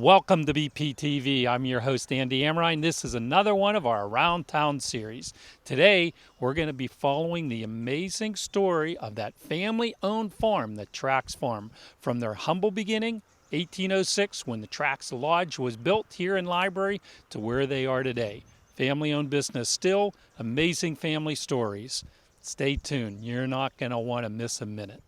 Welcome to BPTV. I'm your host, Andy Amrine. This is another one of our Around Town series. Today, we're going to be following the amazing story of that family-owned farm, the Trax Farm, from their humble beginning, 1806, when the Trax Lodge was built here in Library, to where they are today. Family-owned business still, amazing family stories. Stay tuned. You're not going to want to miss a minute.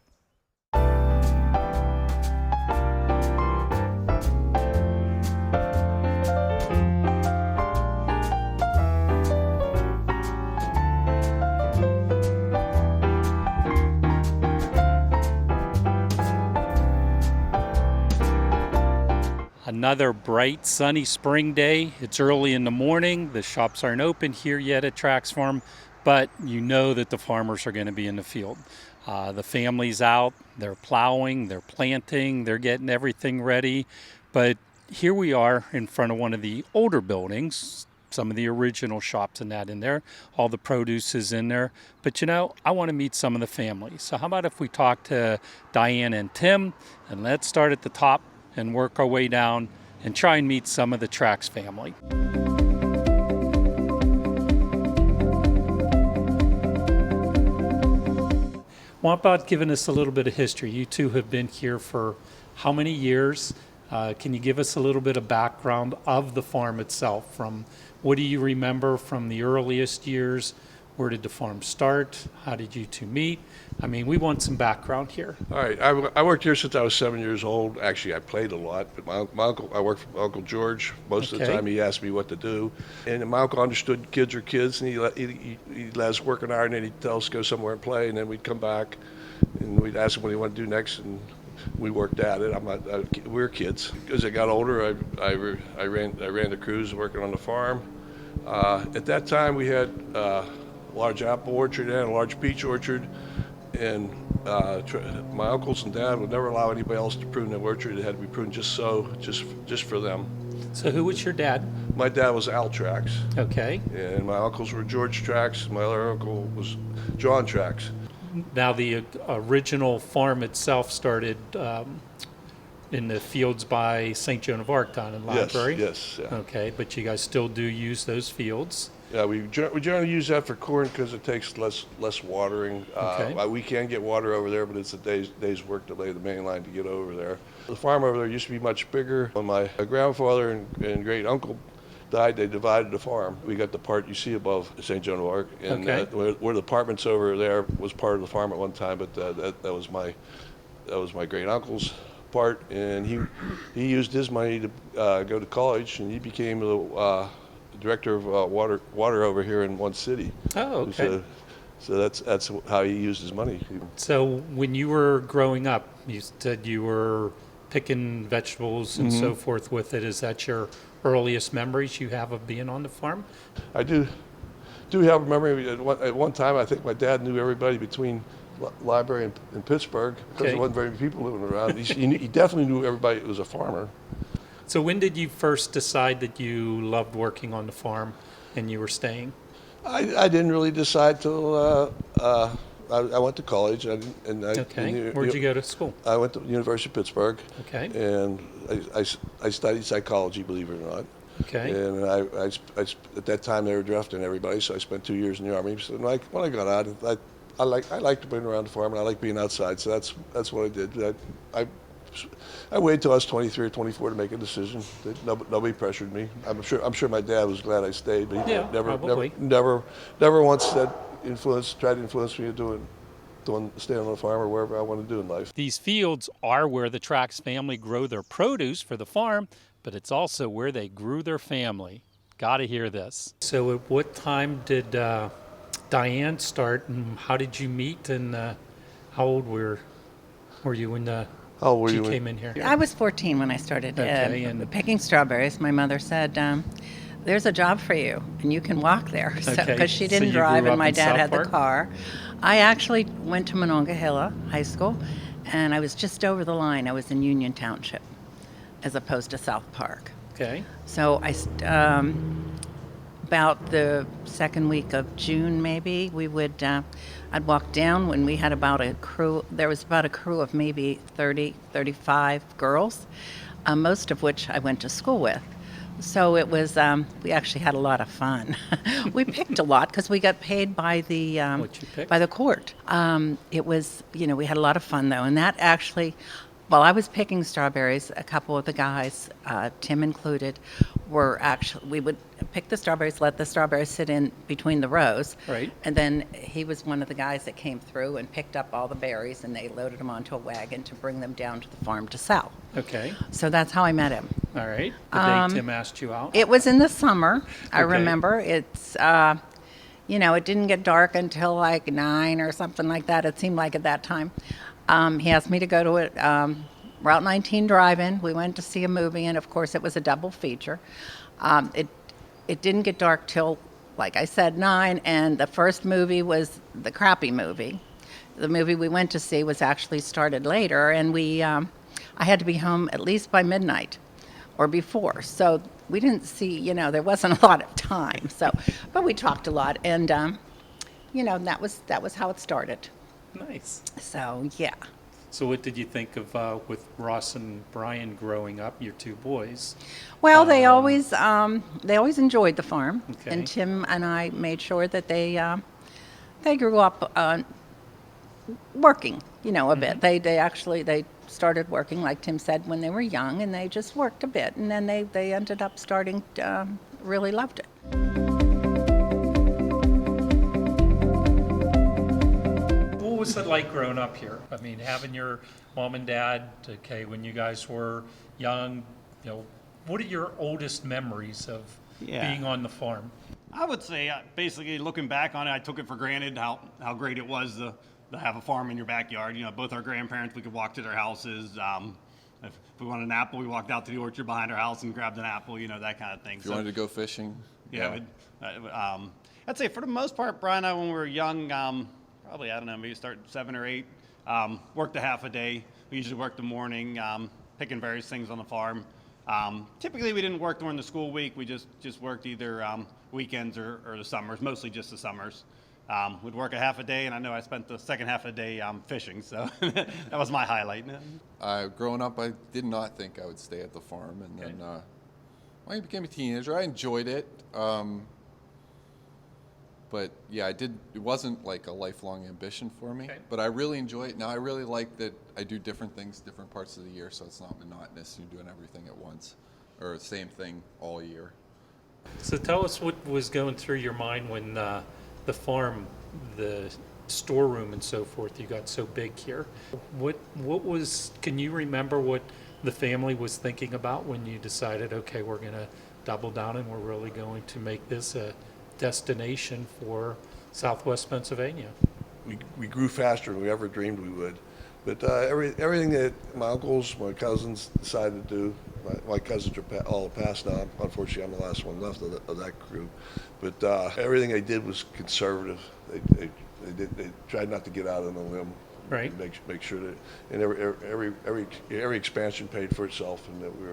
Another bright, sunny spring day. It's early in the morning. The shops aren't open here yet at Trax Farm, but you know that the farmers are going to be in the field. The family's out, they're plowing, they're planting, they're getting everything ready. But here we are in front of one of the older buildings, some of the original shops and that in there. All the produce is in there. But you know, I want to meet some of the family. So how about if we talk to Diane and Tim, and let's start at the top and work our way down and try and meet some of the Trax family. What about giving us a little bit of history? You two have been here for how many years? Can you give us a little bit of background of the farm itself? From what do you remember from the earliest years? Where did the farm start? How did you two meet? I mean, we want some background here. All right, I worked here since I was 7 years old. Actually, I played a lot, but my uncle, I worked for my Uncle George. Most of the time he asked me what to do. And my uncle understood kids are kids, and he let us work an hour, and then he'd tell us to go somewhere and play, and then we'd come back, and we'd ask him what he wanted to do next, and we worked at it. We were kids. As I got older, I ran the crews working on the farm. At that time, we had a large apple orchard and a large peach orchard, and my uncles and dad would never allow anybody else to prune the orchard. It had to be pruned just for them. So who was your dad? My dad was Al Trax. Okay. And my uncles were George Trax. My other uncle was John Trax. Now the original farm itself started in the fields by St. Joan of Arc down in Library? Yes. Yeah. Okay, but you guys still do use those fields? Yeah, we generally use that for corn because it takes less watering. Okay. We can get water over there, but it's a day's work to lay the main line to get over there. The farm over there used to be much bigger. When my grandfather and great uncle died, they divided the farm. We got the part you see above St. Joan of Arc, and where the apartments over there was part of the farm at one time, but that was my great uncle's part, and he used his money to go to college, and he became the director of water over here in one city. Oh, okay. So that's how he used his money. So when you were growing up, you said you were picking vegetables and so forth with it. Is that your earliest memories you have of being on the farm? I do have a memory. At one time, I think my dad knew everybody between Library and Pittsburgh because there wasn't very many people living around. He definitely knew everybody who was a farmer. So when did you first decide that you loved working on the farm and you were staying? I didn't really decide till I went to college. Where'd you go to school? I went to the University of Pittsburgh. Okay. And I studied psychology, believe it or not. Okay. And I at that time they were drafting everybody, so I spent 2 years in the Army. So when I got out, I liked being around the farm, and I liked being outside. So that's what I did. I waited till I was 23 or 24 to make a decision. Nobody pressured me. I'm sure my dad was glad I stayed, but he never once tried to influence me to stay on the farm or wherever I want to do in life. These fields are where the Trax family grow their produce for the farm, but it's also where they grew their family. Gotta hear this. So at what time did Diane start, and how did you meet, and how old were you when she came in here? I was 14 when I started picking strawberries. My mother said, there's a job for you, and you can walk there. Because she didn't drive, and my dad had the car. I actually went to Monongahela High School, and I was just over the line. I was in Union Township, as opposed to South Park. Okay. So about the second week of June, maybe, I'd walk down when we had there was about a crew of maybe 30, 35 girls. most of which I went to school with. So it was, we actually had a lot of fun. We picked a lot because we got paid by the court. It was, we had a lot of fun though, and that actually, while I was picking strawberries, a couple of the guys, Tim included, we would pick the strawberries, let the strawberries sit in between the rows. Right. And then he was one of the guys that came through and picked up all the berries, and they loaded them onto a wagon to bring them down to the farm to sell. Okay. So that's how I met him. All right. The day Tim asked you out? It was in the summer, I Okay. remember. It's, it didn't get dark until like 9 or something like that. It seemed like at that time. He asked me to go to it. Route 19 drive-in. We went to see a movie, and of course it was a double feature. It didn't get dark till, like I said, 9, and the first movie was the crappy movie. The movie we went to see was actually started later, and I had to be home at least by midnight or before. So we didn't see, there wasn't a lot of time. But we talked a lot, and that was how it started. Nice. So yeah. So what did you think of with Ross and Brian growing up, your two boys? Well, they always enjoyed the farm, Okay. and Tim and I made sure that they grew up working, a bit. They started working, like Tim said, when they were young, and they just worked a bit, and then they ended up starting really loved it. What was it like growing up here? I mean, having your mom and dad, okay, when you guys were young, what are your oldest memories of being on the farm? I would say, basically, looking back on it, I took it for granted how great it was to have a farm in your backyard. Both our grandparents, we could walk to their houses. If we wanted an apple, we walked out to the orchard behind our house and grabbed an apple, that kind of thing. If you wanted to go fishing. Yeah. I'd say for the most part, Brian and I, when we were young, probably, I don't know, maybe start 7 or 8, worked a half a day. We usually worked the morning, picking various things on the farm. Typically, we didn't work during the school week. We just worked either weekends or the summers, mostly just the summers. We'd work a half a day, and I know I spent the second half of the day fishing, so that was my highlight. Growing up, I did not think I would stay at the farm, and then when I became a teenager, I enjoyed it. But yeah, it wasn't like a lifelong ambition for me, but I really enjoy it. Now I really like that I do different things, different parts of the year, so it's not monotonous. You're doing everything at once, or the same thing all year. So tell us what was going through your mind when the farm, the storeroom and so forth, you got so big here. Can you remember what the family was thinking about when you decided, okay, we're going to double down and we're really going to make this a destination for Southwest Pennsylvania? We grew faster than we ever dreamed we would. But everything that my uncles, my cousins decided to do, my cousins are all passed now. Unfortunately, I'm the last one left of that group. But everything they did was conservative. They tried not to get out on a limb. Right. Make sure that, and every expansion paid for itself, and that we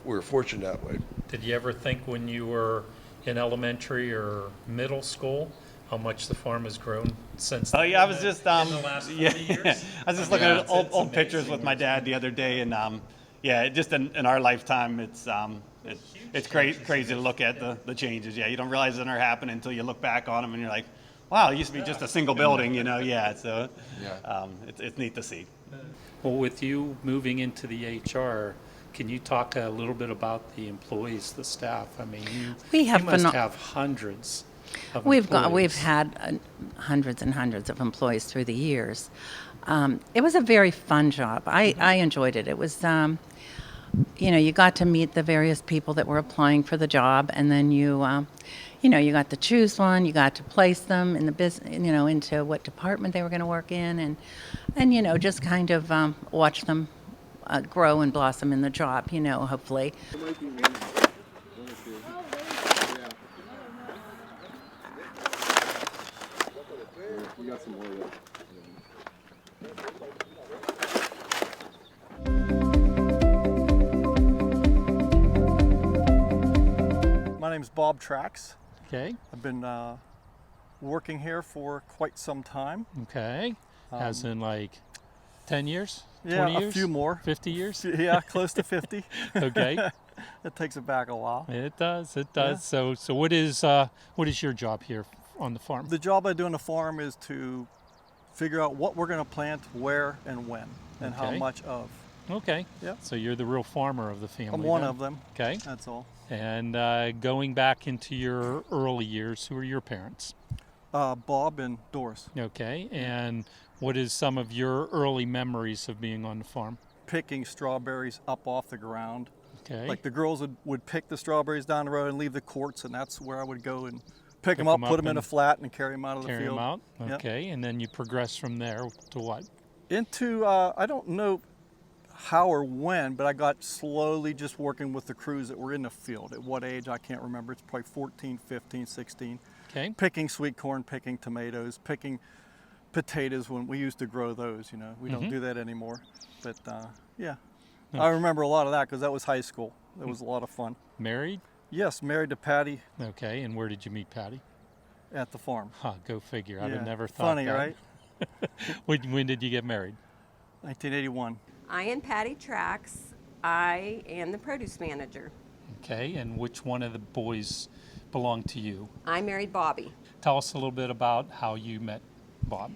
were fortunate that way. Did you ever think when you were in elementary or middle school how much the farm has grown since Oh yeah, I was just in the last 40 years? I was just looking at old pictures with my dad the other day, and just in our lifetime, it's crazy to look at the changes. Yeah, you don't realize that they're happening until you look back on them, and you're like, wow, it used to be just a single building, Yeah, so it's neat to see. Well, with you moving into the HR, can you talk a little bit about the employees, the staff? I mean, you must have hundreds of employees. We've had hundreds and hundreds of employees through the years. It was a very fun job. I enjoyed it. It was, you got to meet the various people that were applying for the job, and then you got to choose one. You got to place them in the business, into what department they were going to work in, and just kind of watch them grow and blossom in the job, hopefully. My name's Bob Trax. Okay. I've been working here for quite some time. Okay. As in like 10 years? Yeah, 20 years? a few more. 50 years? Yeah, close to 50. Okay. It takes it back a while. It does. It does. Yeah. So what is your job here on the farm? The job I do on the farm is to figure out what we're going to plant, where, and when, and how Okay. much of. Okay. Yep. So you're the real farmer of the family. I'm one then? of them. Okay. That's all. And going back into your early years, who are your parents? Bob and Doris. Okay. And what is some of your early memories of being on the farm? Picking strawberries up off the ground. Okay. Like the girls would pick the strawberries down the road and leave the quarts, and that's where I would go and pick them up, put them in a flat, and carry them out of the carry field. them out. Yep. Okay. And then you progress from there to what? Into, I don't know how or when, but I got slowly just working with the crews that were in the field. At what age, I can't remember. It's probably 14, 15, 16. Okay. Picking sweet corn, picking tomatoes, picking potatoes when we used to grow those, you know. We don't do that anymore. But yeah, I remember a lot of that because that was high school. It was a lot of fun. Married? Yes, married to Patty Okay. And where did you meet Patty? at the farm. Huh, go figure. I'd have Yeah. never thought Funny, that. right? When did you get married? 1981. I am Patty Trax. I am the produce manager. Okay. And which one of the boys belonged to you? I married Bobby. Tell us a little bit about how you met Bob.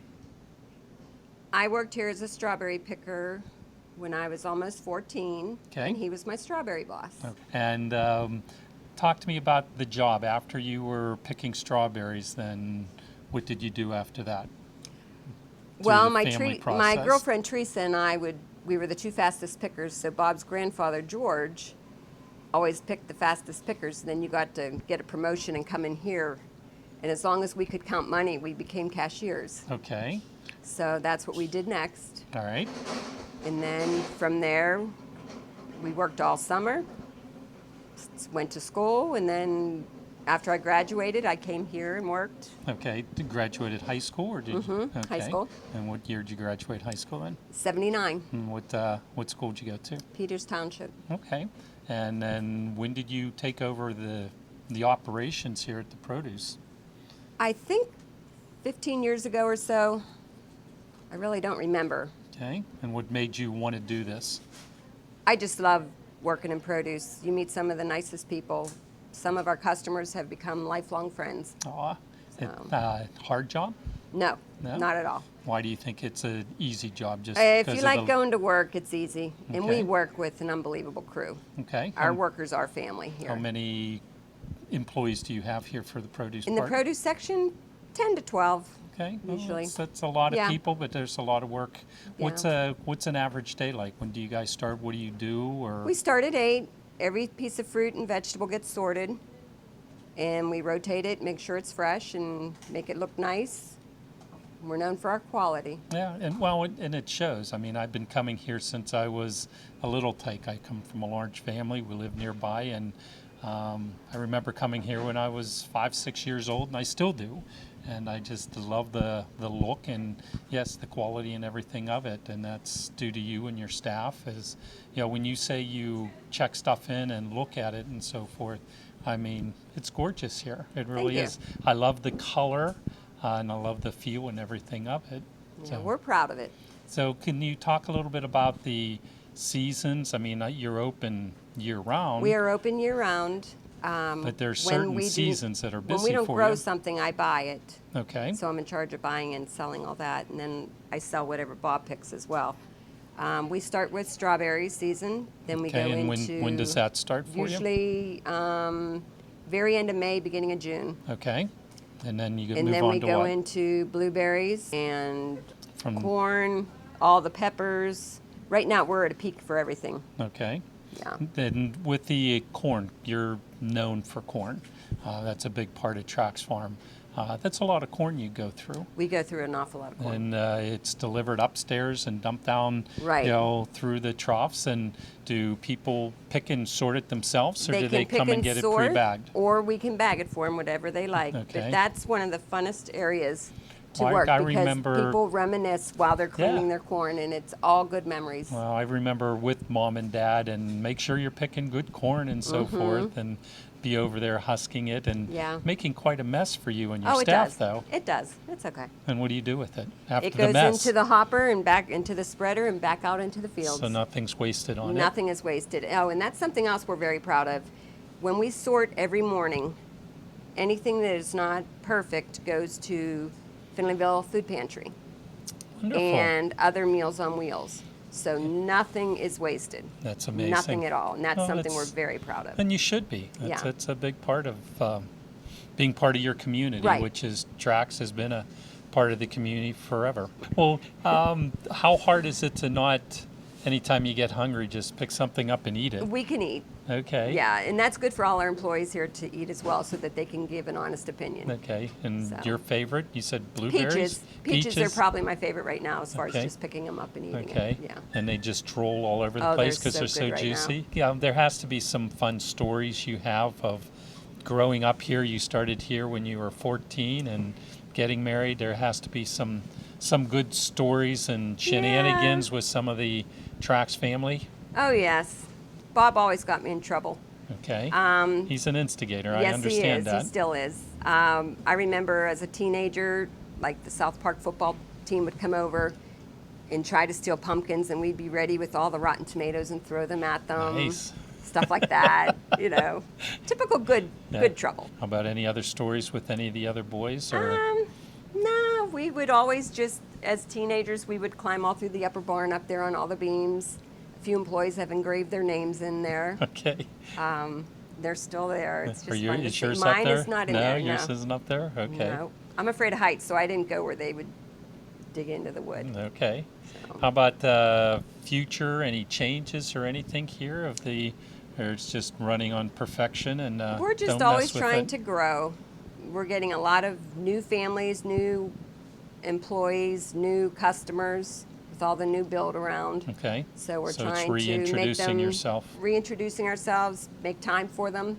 I worked here as a strawberry picker when I was almost 14, Okay. and he was my strawberry boss. And talk to me about the job after you were picking strawberries. Then, what did you do after that? Well, the my family my process? girlfriend Teresa and I we were the two fastest pickers. So Bob's grandfather George always picked the fastest pickers. And then you got to get a promotion and come in here. And as long as we could count money, we became cashiers. Okay. So that's what we did next. All right. And then from there, we worked all summer, went to school, and then after I graduated, I came here and worked. Okay. Did you graduate at high school or did you? Okay. High school. And what year did you graduate high school in? 79, And what school did you go to? Peters Township. Okay. And then when did you take over the operations here at the produce? I think 15 years ago or so. I really don't remember. Okay. And what made you want to do this? I just love working in produce. You meet some of the nicest people. Some of our customers have become lifelong friends. Aw. So- Hard job? No, No? not at all. Why do you think it's an easy job? Just If because you of like the- going to work, it's easy. And we Okay. work with an unbelievable crew. Okay. Our workers are family here. How many employees do you have here for the produce In the part? produce section, 10 to 12. Okay. Well, usually. that's a lot of Yeah. people, but there's a lot of work. What's an average day like? When do you guys start? What do you do? Or We start at 8. Every piece of fruit and vegetable gets sorted. And we rotate it, make sure it's fresh, and make it look nice. We're known for our quality. yeah, and it shows. I mean, I've been coming here since I was a little tyke. I come from a large family. We live nearby, and I remember coming here when I was 5, 6 years old, and I still do. And I just love the look and, yes, the quality and everything of it. And that's due to you and your staff. Is, when you say you check stuff in and look at it and so forth, I mean, it's gorgeous here. It really you. is. I love the color and I love the feel and everything of it. Yeah, we're proud of it. So can you talk a little bit about the seasons? I mean, you're open year round. We are open year round. But there's When certain we do- seasons that are busy When we don't for grow you. something, I buy it. Okay. So I'm in charge of buying and selling all that, and then I sell whatever Bob picks as well. We start with strawberry season, then we Okay, go and into when does that start for you? usually very end of May, beginning of June, Okay. And then you and move then on we to go what? into blueberries and From- corn, all the peppers. Right now we're at a peak for everything. Okay. Yeah. Then with the corn, you're known for corn. That's a big part of Trax Farm. That's a lot of corn you go through. We go through an awful lot of corn. And it's delivered upstairs and dumped down, Right. through the troughs. And do people pick and sort it themselves, or They do can they pick come and get sort, it pre-bagged? or we can bag it for them, whatever they like. Okay. But that's one of the funnest areas to Well, work I because remember, people reminisce while they're cleaning Yeah. their corn, and it's all good memories. well, I remember with Mom and Dad, and make sure you're picking good corn and so forth, and be over there husking it and Yeah. making quite a mess for you and your Oh, it staff, does. though. It does. It's okay. And what do you do with it after It the goes mess? into the hopper and back into the spreader and back out into the fields. So nothing's wasted on it. Nothing is wasted. Oh, and that's something else we're very proud of. When we sort every morning, anything that is not perfect goes to Finleyville Food Pantry Wonderful. and other Meals on Wheels. So nothing is wasted. That's amazing. Nothing at all. And that's Well, something we're that's- very proud of. And you should be. Yeah. It's a big part of being part of your community, Right. which is Trax has been a part of the community forever. Well, how hard is it to not, anytime you get hungry, just pick something up and eat it? We can eat. Okay. Yeah, and that's good for all our employees here to eat as well so that they can give an honest opinion. Okay. And So. your favorite? You said blueberries? Peaches are probably my favorite right now as far Okay. as just picking them up and eating Okay. it. Yeah. And they just drool all over the Oh, place they're because they're so so good right now. juicy. Yeah, there has to be some fun stories you have of growing up here. You started here when you were 14 and getting married. There has to be some good stories and shenanigans with some of the Trax family. Oh, yes. Bob always got me in trouble. Okay. He's an instigator. Yes, I understand he is. that. He still is. I remember as a teenager, like the South Park football team would come over and try to steal pumpkins, and we'd be ready with all the rotten tomatoes and throw them at them. Nice. Stuff like that, you know. Typical good trouble. How about any other stories with any of the other boys? Or No, we would always just, as teenagers, we would climb all through the upper barn up there on all the beams. A few employees have engraved their names in there. okay. They're still there. It's just fun to Is see. yours Mine up there? is not in no, there. yours isn't up there. Okay. No, I'm afraid of heights, so I didn't go where they would dig into the wood. Okay. So. How about future? Any changes or anything here of the, or it's just running on perfection and We're just don't always mess with trying it? to grow. We're getting a lot of new families, new employees, new customers with all the new build around. Okay. So we're it's trying to make reintroducing them yourself. reintroducing ourselves, make time for them.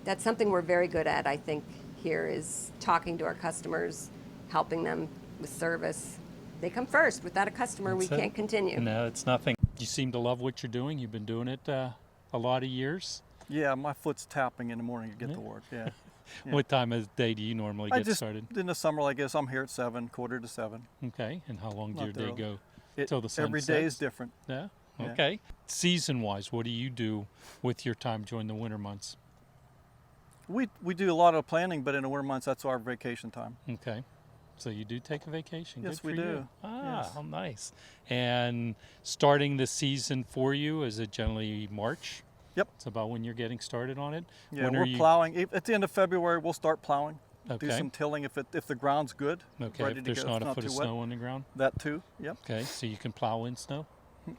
That's something we're very good at, I think, here is talking to our customers, helping them with service. They come first. Without a customer, we That's it. can't continue. No, it's nothing. You seem to love what you're doing. You've been doing it a lot of years. Yeah, my foot's tapping in the morning to get to work. Yeah. Yeah. What time of day do you normally I get just started? in the summer, I guess I'm here at 7, quarter to 7. Okay. And how long do Not your day early. go It, till the sun every sets? day is different. Yeah. Yeah. Okay. Season-wise, what do you do with your time during the winter months? We do a lot of planning, but in the winter months, that's our vacation time. Okay. So you do take a vacation? Yes, Good we for you. do. Ah, Yes. how nice. And starting the season for you, is it generally March? Yep. It's about when you're getting started on it? Yeah, When are we're you- plowing. At the end of February, we'll start plowing. Do Okay. some tilling if the ground's good. Okay, ready if to there's go. not It's a foot too of wet. snow on the ground? That too. Yep. Okay, so you can plow in snow?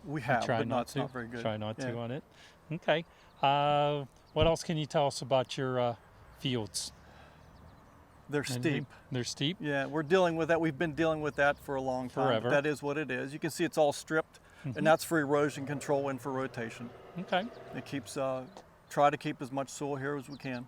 We have, Try but not it's to? not very good. Try not to Yeah. on it? Okay. What else can you tell us about your fields? They're Anything? steep. They're steep? Yeah, we're dealing with that. We've been dealing with that for a long time. Forever. That is what it is. You can see it's all stripped, and that's for erosion control and for rotation. Okay. It keeps try to keep as much soil here as we can.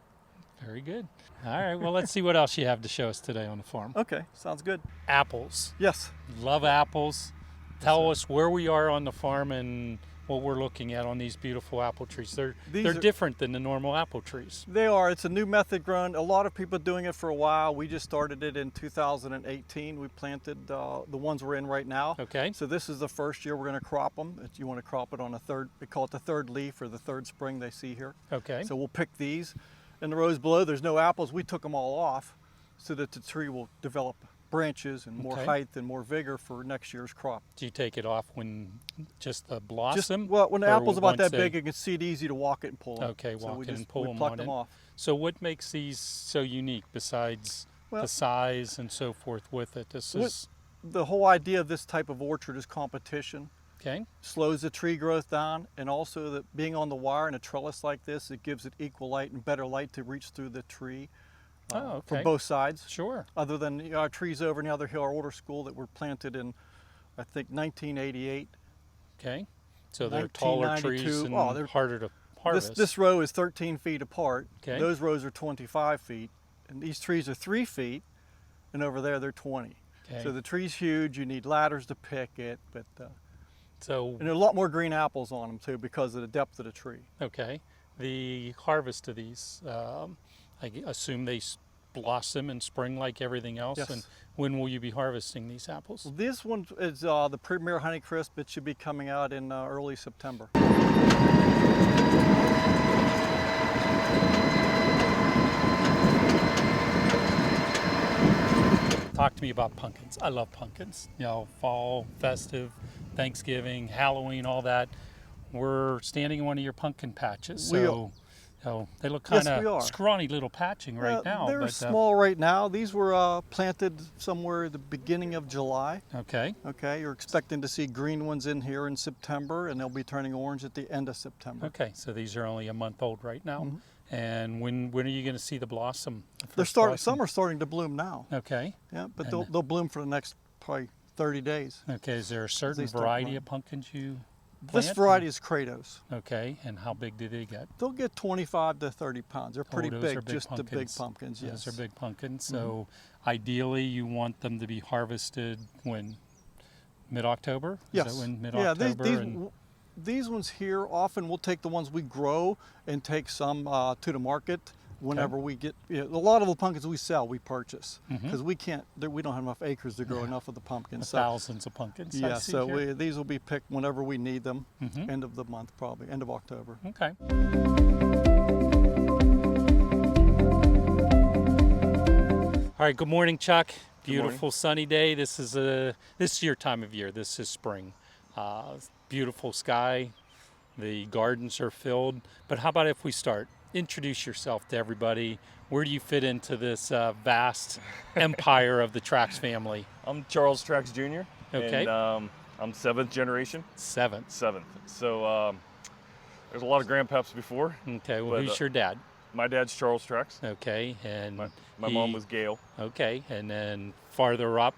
Very good. All right, well, let's see what else you have to show us today on the farm. Okay, sounds good. Apples. Yes. Love apples. Tell us where we are on the farm and what we're looking at on these beautiful apple trees. They're These are- different than the normal apple trees. They are. It's a new method grown. A lot of people doing it for a while. We just started it in 2018. We planted the ones we're in right now. Okay. So this is the first year we're going to crop them. If you want to crop it on a third, we call it the third leaf or the third spring they see here. Okay. So we'll pick these. In the rows below, there's no apples. We took them all off so that the tree will develop branches and more Okay. height and more vigor for next year's crop. Do you take it off when just the Just blossom? well, when the or apple's about once that big, you can see it easy to walk it and pull them. Okay, So walk we it and just- pull we them plucked on them it. off. So what makes these so unique besides Well- the size and so forth with it? This What- is, The whole idea of this type of orchard is competition. okay, Slows the tree growth down, and also that being on the wire in a trellis like this, it gives it equal light and better light to reach through the tree Oh, for okay. both sides. sure. Other than our trees over in the other hill, our older school that were planted in, I think, 1988. Okay. So they're taller trees 1992. and Oh, they're- harder to harvest. This row is 13 feet apart. Okay. Those rows are 25 feet, and these trees are 3 feet. and over there they're 20. Okay. So the tree's huge. You need ladders to pick it, but So, and there are a lot more green apples on them too because of the depth of the tree. okay, the harvest of these, I assume they blossom in spring like everything else. Yes. And when will you be harvesting these apples? Well, this one is the Premier Honeycrisp. It should be coming out in early September. Talk to me about pumpkins. I love pumpkins. You know, fall, festive, Thanksgiving, Halloween, all that. We're standing in one of your pumpkin patches. We So, you know, they look kind Yes, we are. of scrawny little patching right now. They're but, small right now. These were planted somewhere at the beginning of July. Okay. Okay, you're expecting to see green ones in here in September, and they'll be turning orange at the end of September. Okay. So these are only a month old right now. And when are you going to see the blossom? They're starting. Some are starting to bloom now. Okay. Yeah, but And- they'll bloom for the next probably 30 days. Okay. Is there a certain They start variety growing. of pumpkins you This plant? variety is Kratos. Okay. And how big do they get? They'll get 25 to 30 pounds. They're pretty those big, are big just the big pumpkins. pumpkins. Yes. Those are big pumpkins. So ideally, you want them to be harvested when? Mid-October? Is Yes. that when Yeah, mid-October? these ones here, often we'll take the ones we grow and take some to the market whenever we get, a lot of the pumpkins we sell, we purchase because we don't have enough acres to grow enough of the pumpkins. So, Thousands of pumpkins. I yeah, see so here. these will be picked whenever we need them, end of the month probably, end of October. Okay. All right. Good morning, Chuck. Beautiful sunny day. This is your time of year. This is spring. Beautiful sky. The gardens are filled. But how about if we start? Introduce yourself to everybody. Where do you fit into this vast empire of the Trax family? I'm Charles Trax Jr. Okay. And I'm seventh generation. Seventh. So there's a lot of grandpaps before. Okay. Well, But, who's your dad? My dad's Charles Trax. Okay. And My mom was Gail. Okay. And then farther up,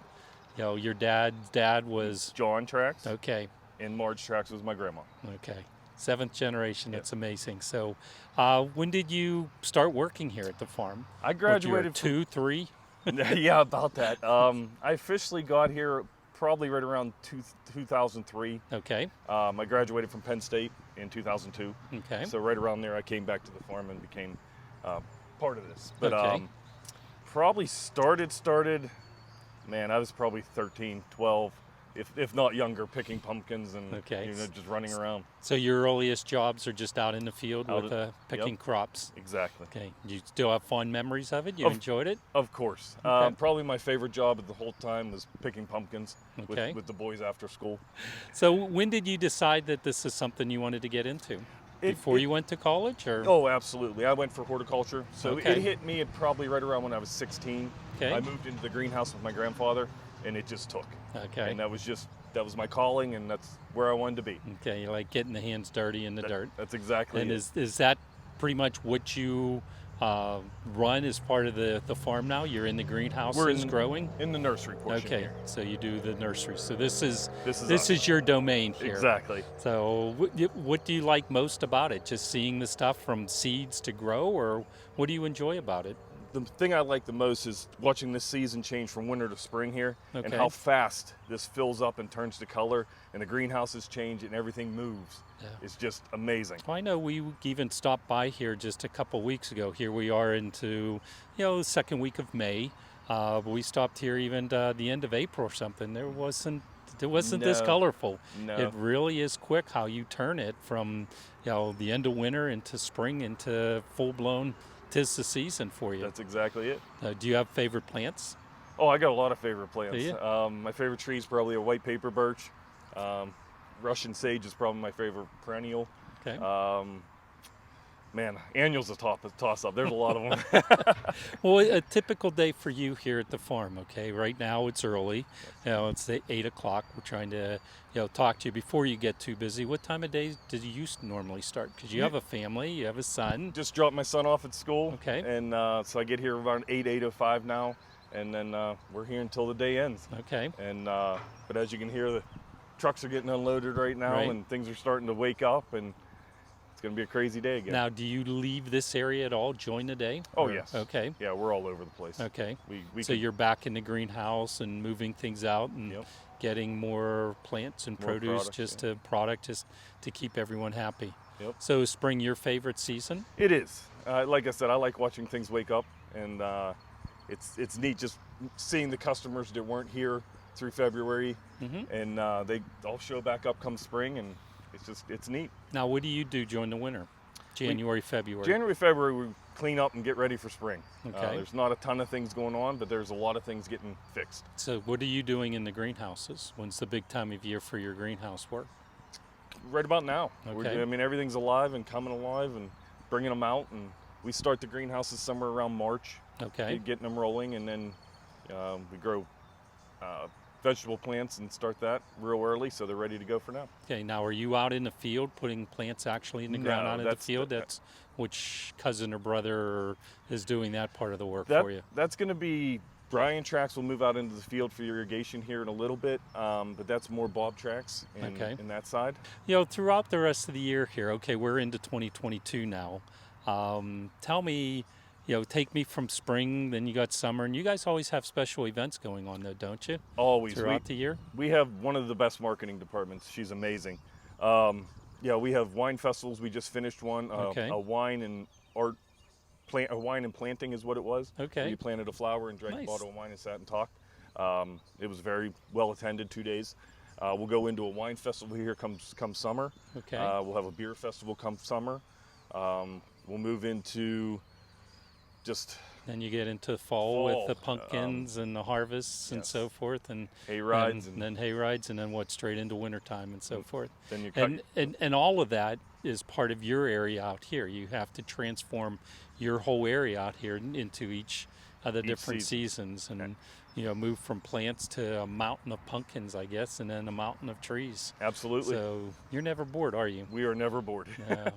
your dad's dad was. John Trax. Okay. And Marge Trax was my grandma. Okay. Seventh generation. That's Yep. amazing. So, when did you start working here at the farm? I graduated What, you were 2, 3? yeah, about that. I officially got here probably right around 2003. Okay. I graduated from Penn State in 2002. Okay. So right around there, I came back to the farm and became part of this. But Okay. probably started, man, I was probably 13, 12, if not younger, picking pumpkins and Okay. just running around. So your earliest jobs are just out in the field Out with at- picking yep. crops. Exactly. Okay. You still have fond memories of it? You Of- enjoyed it? Of course. Okay. Probably my favorite job of the whole time was picking pumpkins Okay. with the boys after school. So when did you decide that this is something you wanted to get into? Before you went to college, or? Oh, absolutely. I went for horticulture. So Okay. it hit me at probably right around when I was 16. Okay. I moved into the greenhouse with my grandfather, and it just took. Okay. And that was my calling, and that's where I wanted to be. Okay. You like getting the hands dirty in the dirt. That's exactly And it. is that pretty much what you run as part of the farm now? You're in the greenhouses growing? in the nursery portion Okay, here. so you do the nursery. So this is us. your domain here. Exactly. So what do you like most about it? Just seeing the stuff from seeds to grow, or what do you enjoy about it? The thing I like the most is watching this season change from winter to spring here, and Okay. how fast this fills up and turns to color, and the greenhouses change and everything moves. Yeah. It's just amazing. Well, I know we even stopped by here just a couple weeks ago. Here we are into the second week of May. We stopped here even the end of April or something. It wasn't this No. colorful. No. It really is quick how you turn it from the end of winter into spring into full blown. 'Tis the season for you. That's exactly it. Do you have favorite plants? Oh, I got a lot of favorite plants. Do you? My favorite tree is probably a white paper birch. Russian sage is probably my favorite perennial. Okay. Man, annual's a toss-up. There's a lot of them. Well, a typical day for you here at the farm, okay? Right now it's early. It's 8 o'clock. We're trying to, talk to you before you get too busy. What time of day did you normally start? Because you have a family, you have a son. Just dropped my son off at school. Okay. And so I get here around 8:05 now, and then we're here until the day ends. Okay. And but as you can hear, the trucks are getting unloaded right now, Right. and things are starting to wake up, and It's going to be a crazy day again. Now, do you leave this area at all, join the day? Oh, or- yes. Okay. Yeah, we're all over the place. Okay. So you're back in the greenhouse and moving things out and Yep. getting more plants and More produce product, just to keep everyone happy. Yep. So is spring your favorite season? It is. Like I said, I like watching things wake up, and it's neat just seeing the customers that weren't here through February, and they all show back up come spring, and it's neat. Now, what do you do during the winter? January, February? January, February, we clean up and get ready for spring. Okay. There's not a ton of things going on, but there's a lot of things getting fixed. So what are you doing in the greenhouses? When's the big time of year for your greenhouse work? Right about now. Okay. I mean, everything's alive and coming alive and bringing them out, and we start the greenhouses somewhere around March. Okay. Getting them rolling, and then we grow vegetable plants and start that real early, so they're ready to go for now. Okay, now are you out in the field putting plants actually in the ground No, out in the field? That's which cousin or brother is doing that part of the work for you? That's going to be Brian Trax will move out into the field for irrigation here in a little bit, but that's more Bob Trax in that side. You know, throughout the rest of the year here, okay, we're into 2022 now. Tell me, you know, take me from spring, then you got summer, and you guys always have special events going on though, don't you? Always. Throughout the year? We have one of the best marketing departments. She's amazing. Yeah, we have wine festivals. We just finished one. A wine and art a wine and planting is what it was. Okay. We planted a flower and drank a bottle of wine and sat and talked. It was very well attended, 2 days. We'll go into a wine festival here come summer. Okay. We'll have a beer festival come summer. We'll move into then you get into fall with the pumpkins and the harvests and so forth, and hay rides, and then hay rides, and then straight into wintertime and so forth. Then you cut, and all of that is part of your area out here. You have to transform your whole area out here into each of the different seasons, and you know, move from plants to a mountain of pumpkins, I guess, and then a mountain of trees. Absolutely. So you're never bored, are you? We are never bored. Yeah.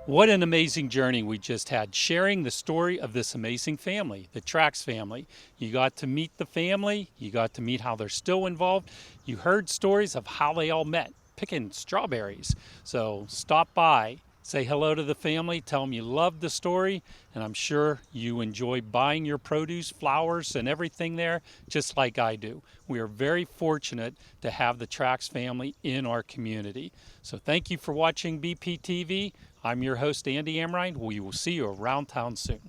What an amazing journey we just had, sharing the story of this amazing family, the Trax family. You got to meet the family, you got to meet how they're still involved, you heard stories of how they all met, picking strawberries. So stop by, say hello to the family, tell them you loved the story, and I'm sure you enjoy buying your produce, flowers, and everything there, just like I do. We are very fortunate to have the Trax family in our community. So thank you for watching BPTV. I'm your host, Andy Amrine. We will see you around town soon.